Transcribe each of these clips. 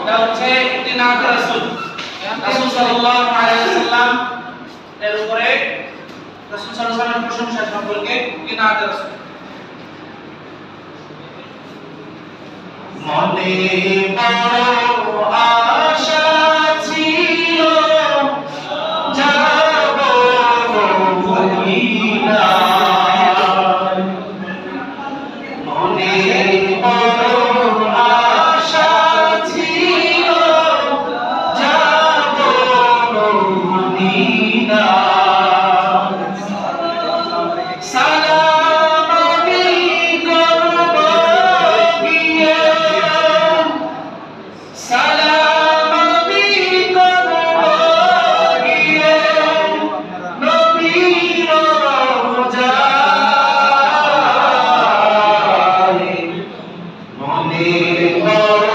এটা হচ্ছে একটি নাত রাসূল। রাসূল সাল্লাল্লাহু আলাইহি ওয়াসাল্লাম এর উপরে রাসূল সাল্লাল্লাহু আলাইহি ওয়াসাল্লামের প্রশংসা সম্পর্কে একটি নাত রাসূল। মনে বড় আশা ছিল যাব মদিনায়, মনে বড় আশা ছিল যাব মদিনায়। সালাম আমি করব গিয়ে, সালাম আমি করব গিয়ে নবীর রওজায়। মনে বড়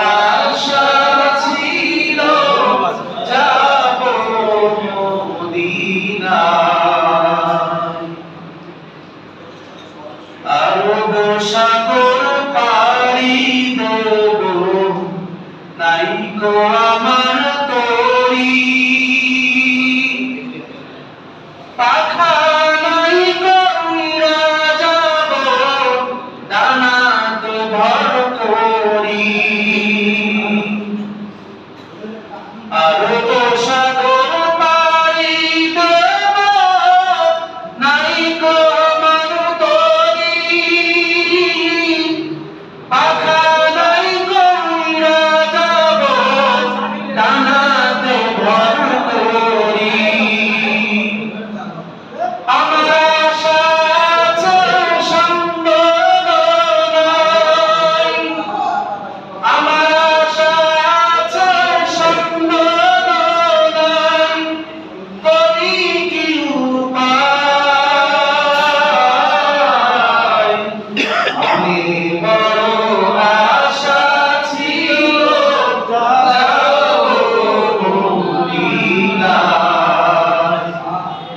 আশা ছিল যাব মদিনায়। আরব সাগর পাড়ি দেব, নাইকো আমার তরি, পাখা নাইকো উইরা যাব, ডানাতে ভর করি। আরব সাগর পাড়ি দেব, নাইকো আমার তরি, পাখা নাইকো উইরা যাব, ডানাতে ভর করি। আমার আশা আছে সম্বদনায়, আমার আশা আছে সম্বদনায়, করি কি উপায়। আমি বড় আশা ছিল যাব মদিনায়,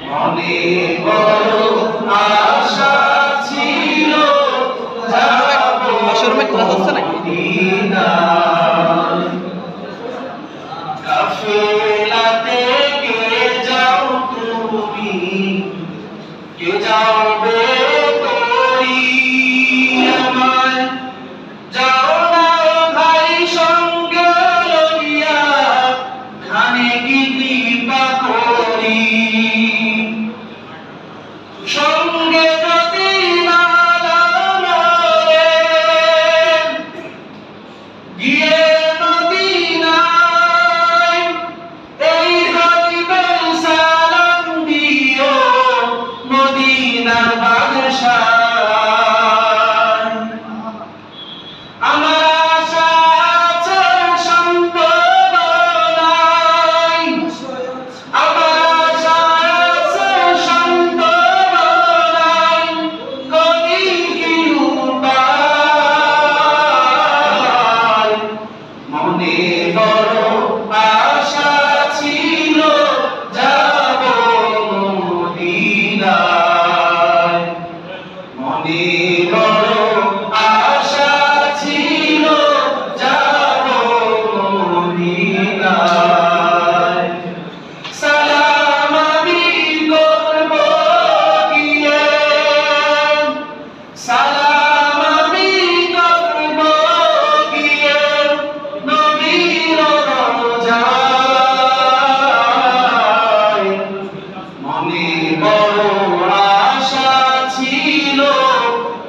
মনে বড় আশা ছিল যাব মদিনায়। কাফেলাতে কে যাও তুমি, কে যাবে করি আমায়, যাও না ভাই সঙ্গে লইয়া, খানে কি কৃপা করি। সঙ্গে যদি না লাগে, গিয়ে মদিনায় এই হইবে সালাম দিও মদিনার বাদশাহ। আমার আশা আছে সম্বদনায়, আমার আশা আছে সম্বদনায়, করি কি উপায়। মনে বড় আশা ছিল যাব মদিনায়, মনে বড় আশা ছিল যাব মদিনায়। সালাম আমি করব গিয়ে, সালাম আমি করব গিয়ে নবীর রওজায়। মনে বড় আশা ছিল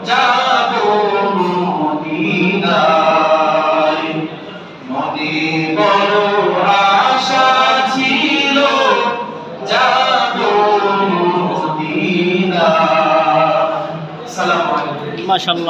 যাব মদিনায়, মনে বড় আশা ছিল যাব মদিনায়। সালাম আলাইকুম। মাশাআল্লাহ।